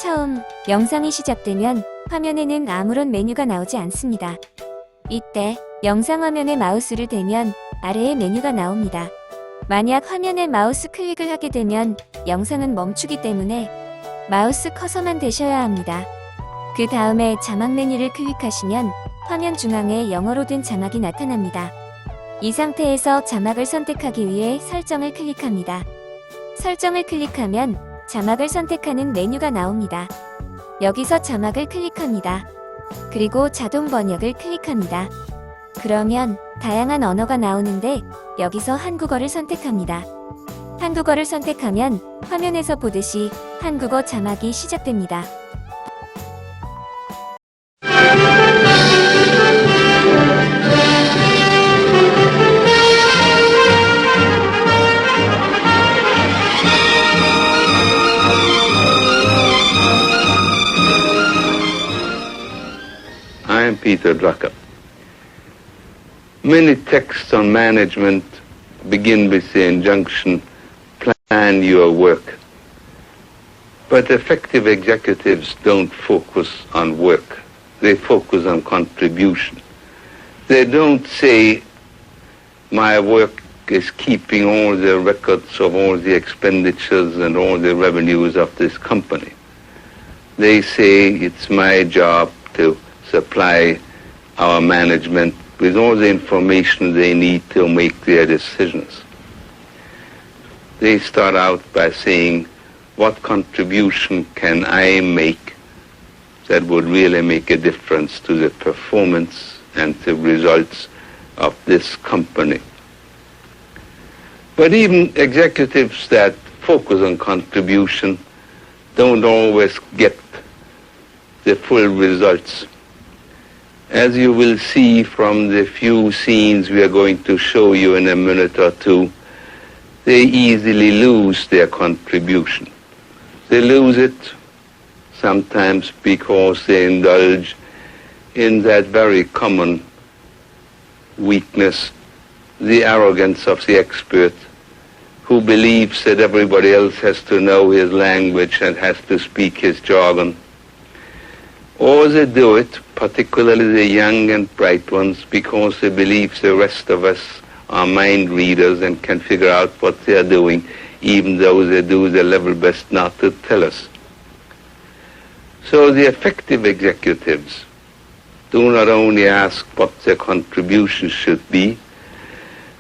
처음 영상이 시작되면 화면에는 아무런 메뉴가 나오지 않습니다. 이때 영상 화면에 마우스를 대면 아래에 메뉴가 나옵니다. 만약 화면에 마우스 클릭을 하게 되면 영상은 멈추기 때문에 마우스 커서만 대셔야 합니다. 그 다음에 자막 메뉴를 클릭하시면 화면 중앙에 영어로 된 자막이 나타납니다. 이 상태에서 자막을 선택하기 위해 설정을 클릭합니다. 설정을 클릭하면 자막을 선택하는 메뉴가 나옵니다. 여기서 자막을 클릭합니다. 그리고 자동 번역을 클릭합니다. 그러면 다양한 언어가 나오는데 여기서 한국어를 선택합니다. 한국어를 선택하면 화면에서 보듯이 한국어 자막이 시작됩니다. I'm Peter Drucker. Many texts on management begin with the injunction, plan your work. But effective executives don't focus on work. They focus on contribution. They don't say, my work is keeping all the records of all the expenditures and all the revenues of this company. They say, it's my job to supply our management with all the information they need to make their decisions. They start out by saying, what contribution can I make that would really make a difference to the performance and the results of this company? But even executives that focus on contribution don't always get the full results. As you will see from the few scenes we are going to show you in a minute or two, they easily lose their contribution. They lose it sometimes because they indulge in that very common weakness, the arrogance of the expert who believes that everybody else has to know his language and has to speak his jargon. Or they do it, particularly the young and bright ones, because they believe the rest of us are mind readers and can figure out what they are doing, even though they do their level best not to tell us. So the effective executives do not only ask what their contribution should be,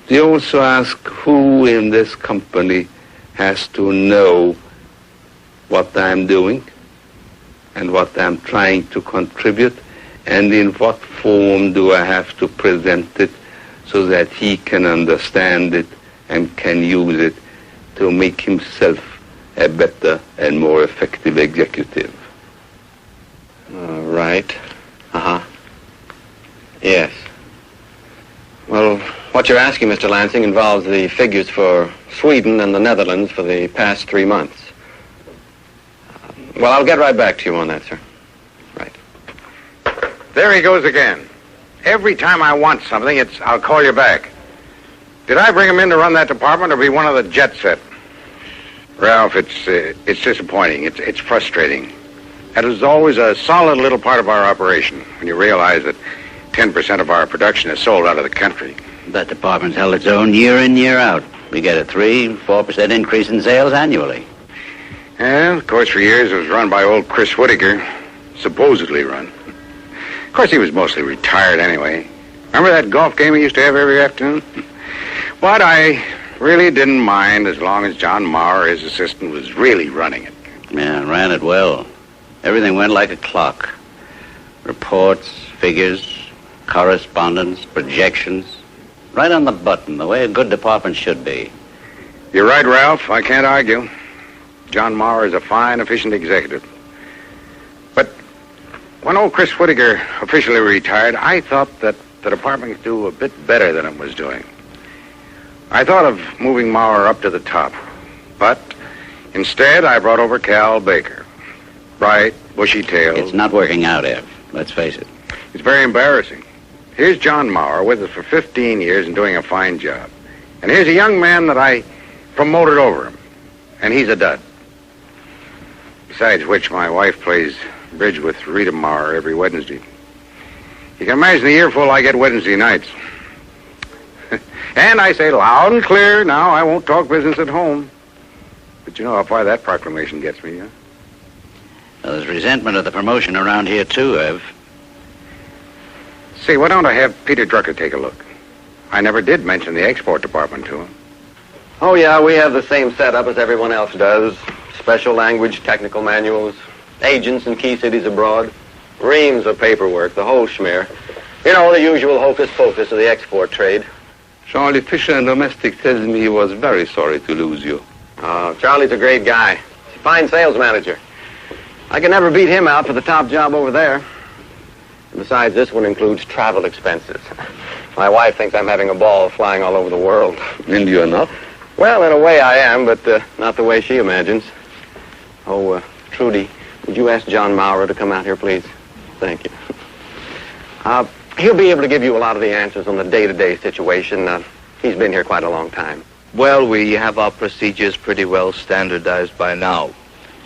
they also ask who in this company has to know what I'm doing and what I'm trying to contribute, and in what form do I have to present it so that he can understand it and can use it to make himself a better and more effective executive. Right. Yes. Well, what you're asking, Mr. Lansing, involves the figures for Sweden and the Netherlands for the past 3 months. Well, I'll get right back to you on that, sir. Right. There he goes again. Every time I want something, I'll call you back. Did I bring him in to run that department or be one of the jet set? Ralph, it's disappointing. It's frustrating. That is always a solid little part of our operation when you realize that 10% of our production is sold out of the country. That department's held its own year in, year out. We get a 3-4% increase in sales annually. And, of course, for years it was run by old Chris Whittaker. Supposedly run. Of course, he was mostly retired anyway. Remember that golf game he used to have every afternoon? But I really didn't mind as long as John Maurer, his assistant, was really running it. Yeah, ran it well. Everything went like a clock. Reports, figures, correspondence, projections. Right on the button, the way a good department should be. You're right, Ralph. I can't argue. John Maurer is a fine, efficient executive. But when old Chris Whittaker officially retired, I thought that the department could do a bit better than it was doing. I thought of moving Maurer up to the top. But instead, I brought over Cal Baker. Bright, bushy-tailed. It's not working out, Ev. Let's face it. It's very embarrassing. Here's John Maurer with us for 15 years and doing a fine job. And here's a young man that I promoted over him. And he's a dud. Besides which, my wife plays bridge with Rita Maurer every Wednesday. You can imagine the earful I get Wednesday nights. And I say loud and clear, now I won't talk business at home. But you know how far that proclamation gets me, huh? Well, there's resentment of the promotion around here, too, Ev. Say, why don't I have Peter Drucker take a look? I never did mention the export department to him. Oh, yeah, we have the same setup as everyone else does. Special language, technical manuals, agents in key cities abroad, reams of paperwork, the whole schmear. You know, the usual hocus-pocus of the export trade. Charlie Fisher in Domestic tells me he was very sorry to lose you. Charlie's a great guy. He's a fine sales manager. I can never beat him out for the top job over there. Besides, this one includes travel expenses. My wife thinks I'm having a ball flying all over the world. And you're not? Well, in a way I am, but not the way she imagines. Oh, Trudy, would you ask John Maurer to come out here, please? Thank you. He'll be able to give you a lot of the answers on the day-to-day situation. He's been here quite a long time. Well, we have our procedures pretty well standardized by now.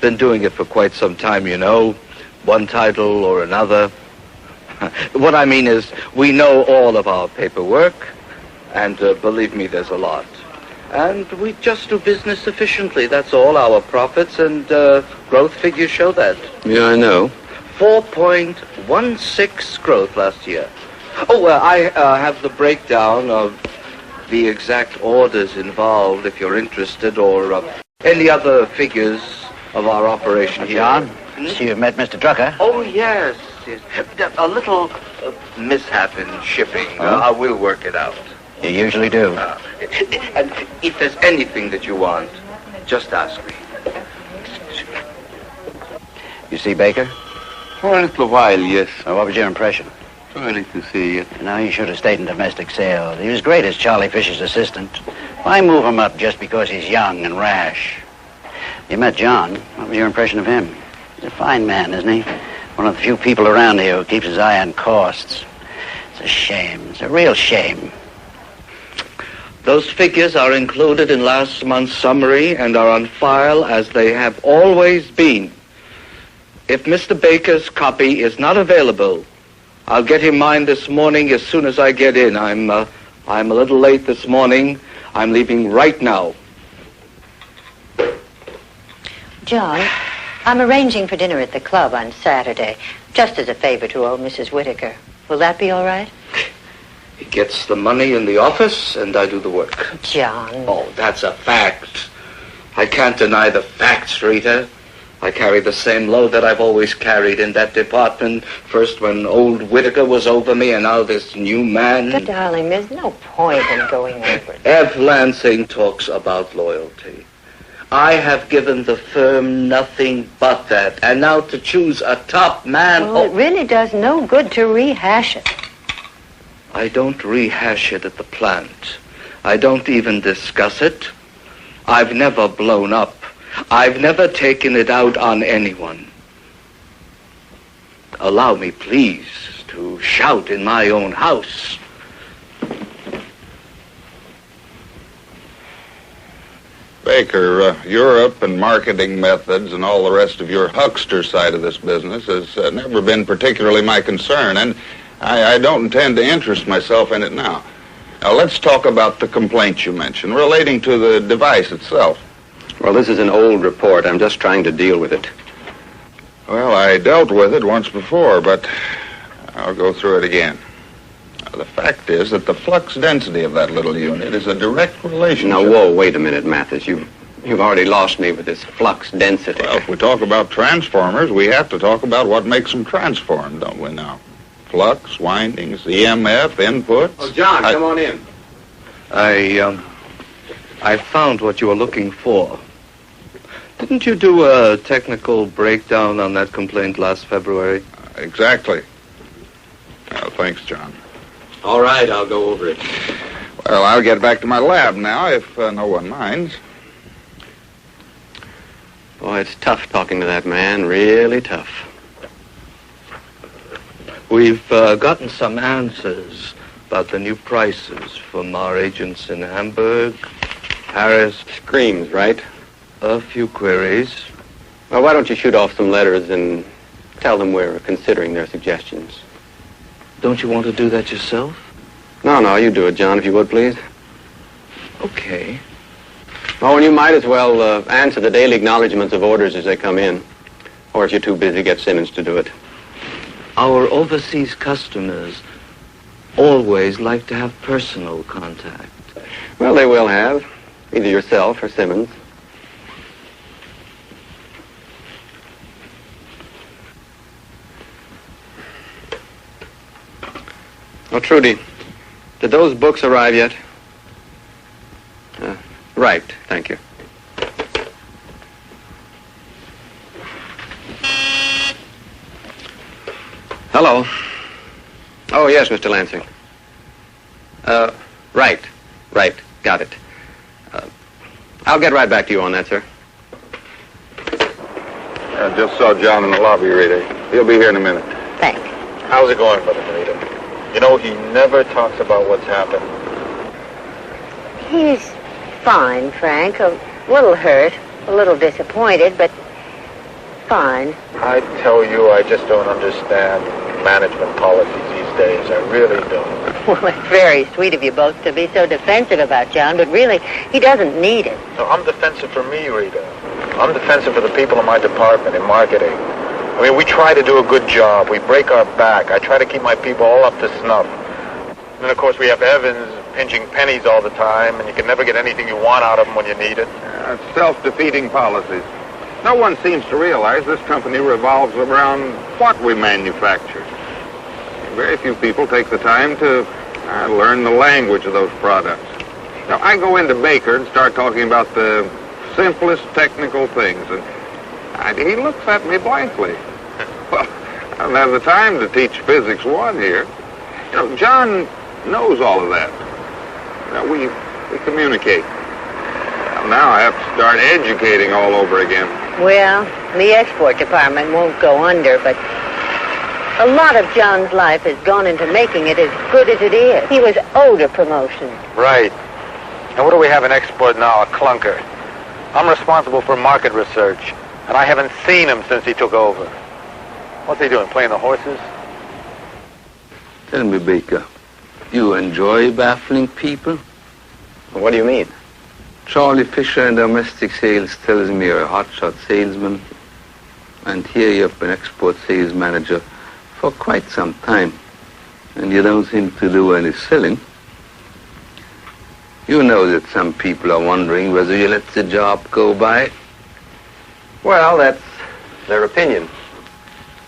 Been doing it for quite some time, you know. One title or another. What I mean is, we know all of our paperwork, and believe me, there's a lot. And we just do business efficiently, that's all. Our profits and growth figures show that. Yeah, I know. 4.16 growth last year. Oh, I have the breakdown of the exact orders involved, if you're interested, or any other figures of our operation here. John, see you've met Mr. Drucker. Oh, yes, yes. A little mishap in shipping. I will work it out. You usually do. And if there's anything that you want, just ask me. You see Baker? For a little while, yes. What was your impression? Too early to see it. No, he should have stayed in domestic sales. He was great as Charlie Fisher's assistant. Why move him up just because he's young and rash? You met John. What was your impression of him? He's a fine man, isn't he? One of the few people around here who keeps his eye on costs. It's a shame. It's a real shame. Those figures are included in last month's summary and are on file as they have always been. If Mr. Baker's copy is not available, I'll get him mine this morning as soon as I get in. I'm a little late this morning. I'm leaving right now. John, I'm arranging for dinner at the club on Saturday, just as a favor to old Mrs. Whittaker. Will that be all right? He gets the money in the office, and I do the work. John. Oh, that's a fact. I can't deny the facts, Rita. I carry the same load that I've always carried in that department. First when old Whittaker was over me, and now this new man. But, darling, there's no point in going over it. Ev Lansing talks about loyalty. I have given the firm nothing but that. And now to choose a top man... Well, it really does no good to rehash it. I don't rehash it at the plant. I don't even discuss it. I've never blown up. I've never taken it out on anyone. Allow me, please, to shout in my own house. Baker, Europe and marketing methods and all the rest of your huckster side of this business has never been particularly my concern, and I don't intend to interest myself in it now. Now, let's talk about the complaints you mentioned relating to the device itself. Well, this is an old report. I'm just trying to deal with it. Well, I dealt with it once before, but I'll go through it again. Now, the fact is that the flux density of that little unit is a direct relationship. Now, whoa, wait a minute, Mathis. You've already lost me with this flux density. Well, if we talk about transformers, we have to talk about what makes them transform, don't we now? Flux, windings, EMF, inputs. Oh, John, come on in. I found what you were looking for. Didn't you do a technical breakdown on that complaint last February? Exactly. Well, thanks, John. All right, I'll go over it. Well, I'll get back to my lab now, if no one minds. Boy, it's tough talking to that man, really tough. We've gotten some answers about the new prices from our agents in Hamburg, Paris. Screams, right? A few queries. Well, why don't you shoot off some letters and tell them we're considering their suggestions? Don't you want to do that yourself? No, you do it, John, if you would, please. Okay. Oh, and you might as well answer the daily acknowledgments of orders as they come in. Or if you're too busy, get Simmons to do it. Our overseas customers always like to have personal contact. Well, they will have. Either yourself or Simmons. Oh, Trudy, did those books arrive yet? Right, thank you. Hello. Oh, yes, Mr. Lansing. Right, got it. I'll get right back to you on that, sir. I just saw John in the lobby, Rita. He'll be here in a minute. Thanks. How's it going, Brother Rita? You know, he never talks about what's happened. He's fine, Frank. A little hurt, a little disappointed, but fine. I tell you, I just don't understand management policies these days. I really don't. Well, it's very sweet of you both to be so defensive about John, but really, he doesn't need it. No, I'm defensive for me, Rita. I'm defensive for the people in my department in marketing. I mean, we try to do a good job. We break our back. I try to keep my people all up to snuff. And then, of course, we have Evans pinching pennies all the time, and you can never get anything you want out of them when you need it. Self-defeating policies. No one seems to realize this company revolves around what we manufacture. Very few people take the time to learn the language of those products. Now, I go into Baker and start talking about the simplest technical things, and he looks at me blankly. Well, I don't have the time to teach Physics 1 here. You know, John knows all of that. You know, we communicate. Well, now I have to start educating all over again. Well, the export department won't go under, but a lot of John's life has gone into making it as good as it is. He was owed a promotion. Right. And what do we have in export now? A clunker. I'm responsible for market research, and I haven't seen him since he took over. What's he doing, playing the horses? Tell me, Baker, you enjoy baffling people? What do you mean? Charlie Fisher in domestic sales tells me you're a hotshot salesman, and here you've been export sales manager for quite some time, and you don't seem to do any selling. You know that some people are wondering whether you let the job go by. Well, that's their opinion.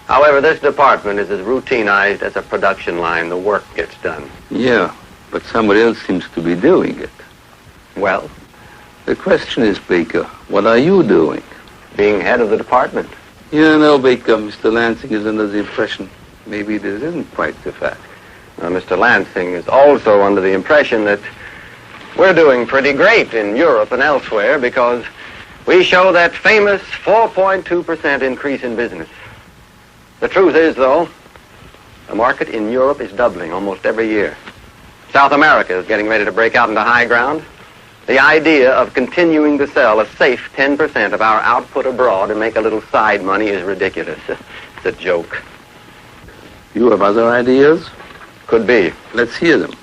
However, this department is as routinized as a production line. The work gets done. Yeah, but somebody else seems to be doing it. Well, The question is, Baker, what are you doing? being head of the department. You know, Baker, Mr. Lansing is under the impression maybe this isn't quite the fact. Mr. Lansing is also under the impression that we're doing pretty great in Europe and elsewhere because we show that famous 4.2% increase in business. The truth is, though, the market in Europe is doubling almost every year. South America is getting ready to break out into high ground. The idea of continuing to sell a safe 10% of our output abroad and make a little side money is ridiculous. It's a joke. You have other ideas? Could be. Let's hear them.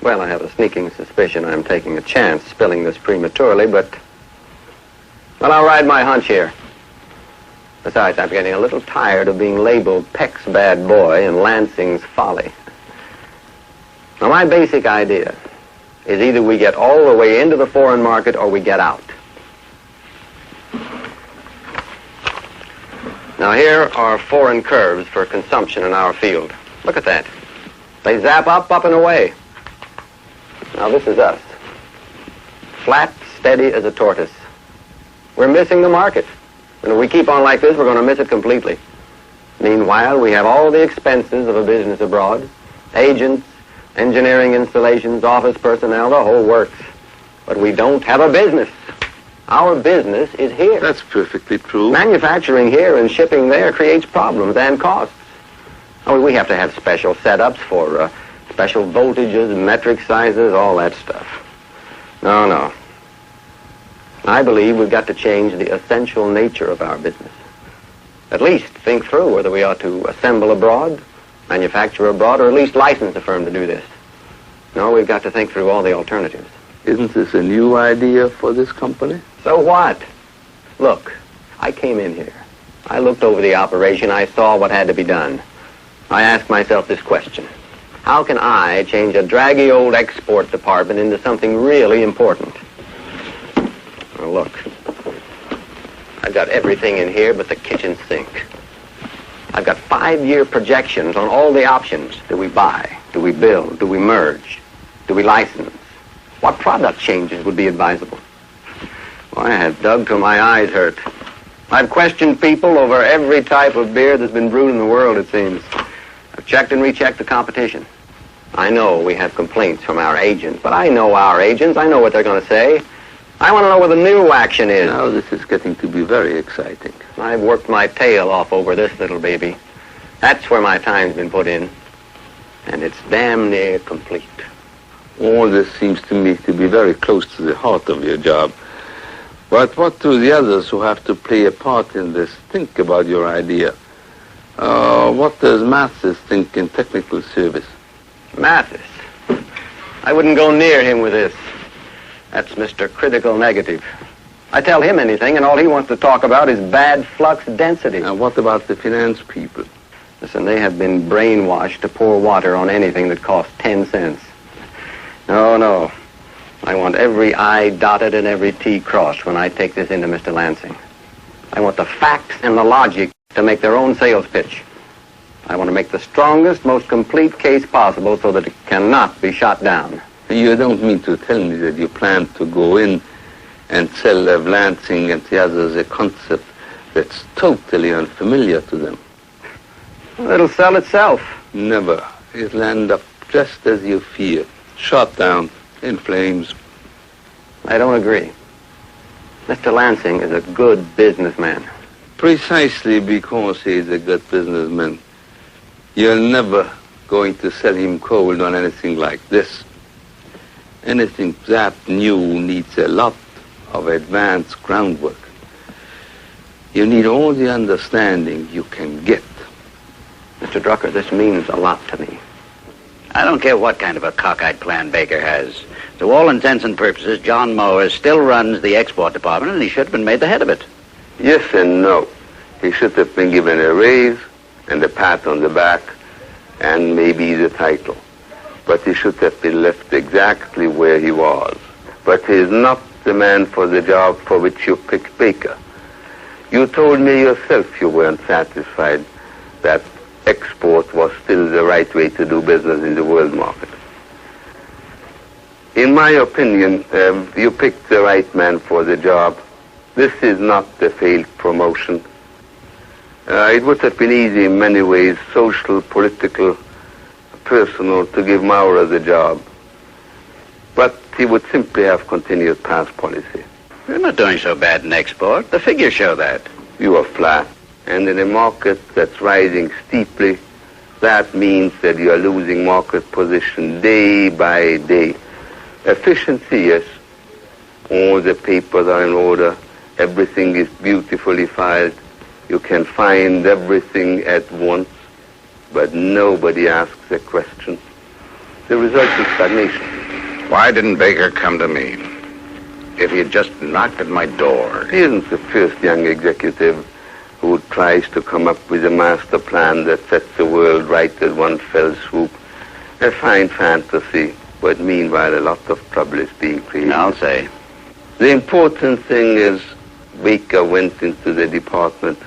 Well, I have a sneaking suspicion I'm taking a chance spilling this prematurely, but... well, I'll ride my hunch here. Besides, I'm getting a little tired of being labeled Peck's bad boy and Lansing's folly. Now, my basic idea is either we get all the way into the foreign market or we get out. Now, here are foreign curves for consumption in our field. Look at that. They zap up, and away. Now, this is us. Flat, steady as a tortoise. We're missing the market. And if we keep on like this, we're going to miss it completely. Meanwhile, we have all the expenses of a business abroad. Agents, engineering installations, office personnel, the whole works. But we don't have a business. Our business is here. That's perfectly true. Manufacturing here and shipping there creates problems and costs. Oh, we have to have special setups for special voltages, metric sizes, all that stuff. No. I believe we've got to change the essential nature of our business. At least think through whether we ought to assemble abroad, manufacture abroad, or at least license a firm to do this. No, we've got to think through all the alternatives. Isn't this a new idea for this company? So what? Look, I came in here. I looked over the operation. I saw what had to be done. I asked myself this question. How can I change a draggy old export department into something really important? Well, look. I've got everything in here but the kitchen sink. I've got 5-year projections on all the options. Do we buy? Do we build? Do we merge? Do we license? What product changes would be advisable? Well, I have dug till my eyes hurt. I've questioned people over every type of beer that's been brewed in the world, it seems. I've checked and rechecked the competition. I know we have complaints from our agents, but I know our agents. I know what they're going to say. I want to know where the new action is. Now this is getting to be very exciting. I've worked my tail off over this little baby. That's where my time's been put in. And it's damn near complete. All this seems to me to be very close to the heart of your job. But what do the others who have to play a part in this think about your idea? What does Mathis think in technical service? Mathis? I wouldn't go near him with this. That's Mr. Critical Negative. I tell him anything, and all he wants to talk about is bad flux density. And what about the finance people? Listen, they have been brainwashed to pour water on anything that costs 10 cents. No. I want every I dotted and every T crossed when I take this into Mr. Lansing. I want the facts and the logic to make their own sales pitch. I want to make the strongest, most complete case possible so that it cannot be shot down. You don't mean to tell me that you plan to go in and sell Lansing and the others a concept that's totally unfamiliar to them? Well, it'll sell itself. Never. It'll end up just as you fear. Shot down, in flames. I don't agree. Mr. Lansing is a good businessman. Precisely because he's a good businessman, you're never going to sell him cold on anything like this. Anything that new needs a lot of advanced groundwork. You need all the understanding you can get. Mr. Drucker, this means a lot to me. I don't care what kind of a cockeyed plan Baker has. To all intents and purposes, John Moore still runs the export department, and he should have been made the head of it. Yes and no. He should have been given a raise and a pat on the back and maybe the title. But he should have been left exactly where he was. But he is not the man for the job for which you picked Baker. You told me yourself you weren't satisfied that export was still the right way to do business in the world market. In my opinion, you picked the right man for the job. This is not a failed promotion. It would have been easy in many ways, social, political, personal, to give Maurer the job. But he would simply have continued past policy. We're not doing so bad in export. The figures show that. You are flat. And in a market that's rising steeply, that means that you are losing market position day by day. Efficiency, yes. All the papers are in order. Everything is beautifully filed. You can find everything at once, but nobody asks a question. The result is stagnation. Why didn't Baker come to me? If he had just knocked at my door. He isn't the first young executive who tries to come up with a master plan that sets the world right at one fell swoop. A fine fantasy, but meanwhile a lot of trouble is being created. I'll say. The important thing is Baker went into the department,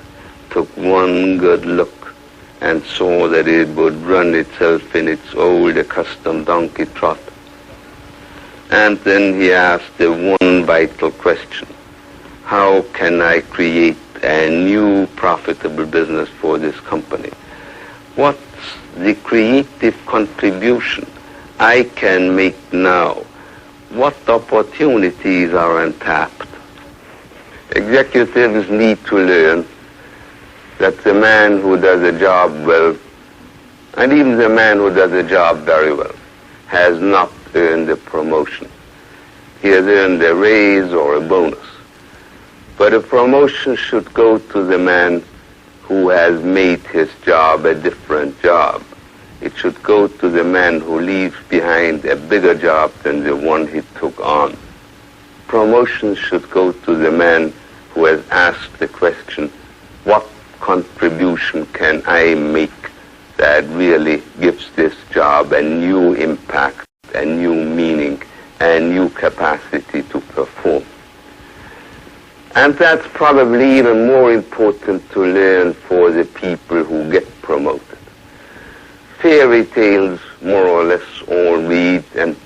took one good look, and saw that it would run itself in its old accustomed donkey trot. And then he asked the one vital question: how can I create a new profitable business for this company? What's the creative contribution I can make now? What opportunities are untapped? Executives need to learn that the man who does a job well, and even the man who does a job very well, has not earned a promotion. He has earned a raise or a bonus. But a promotion should go to the man who has made his job a different job. It should go to the man who leaves behind a bigger job than the one he took on. Promotion should go to the man who has asked the question, what contribution can I make that really gives this job a new impact, a new meaning, a new capacity to perform? And that's probably even more important to learn for the people who get promoted. Fairy tales, more or less, all read, and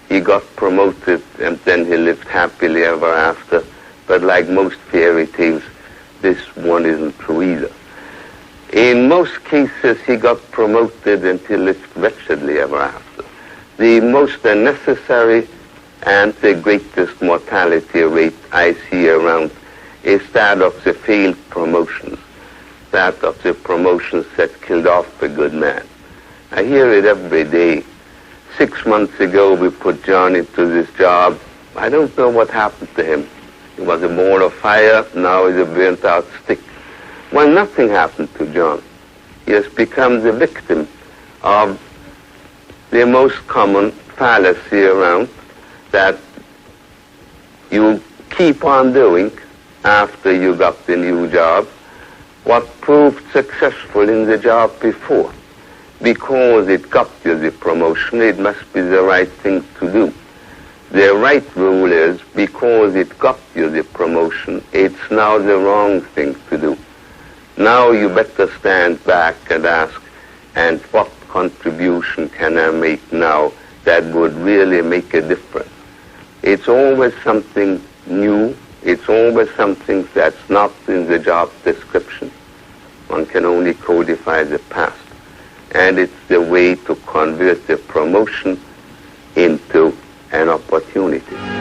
he got promoted and then he lived happily ever after. But like most fairy tales, this one isn't true either. In most cases, he got promoted and he lived wretchedly ever after. The most unnecessary and the greatest mortality rate I see around is that of the failed promotions, that of the promotions that killed off a good man. I hear it every day. 6 months ago, we put John into this job. I don't know what happened to him. He was a ball of fire, now he's a burnt-out stick. Well, nothing happened to John. He has become the victim of the most common fallacy around, that you keep on doing after you got the new job what proved successful in the job before. Because it got you the promotion, it must be the right thing to do. The right rule is, because it got you the promotion, it's now the wrong thing to do. Now you better stand back and ask, and what contribution can I make now that would really make a difference? It's always something new. It's always something that's not in the job description. One can only codify the past. And it's the way to convert the promotion into an opportunity.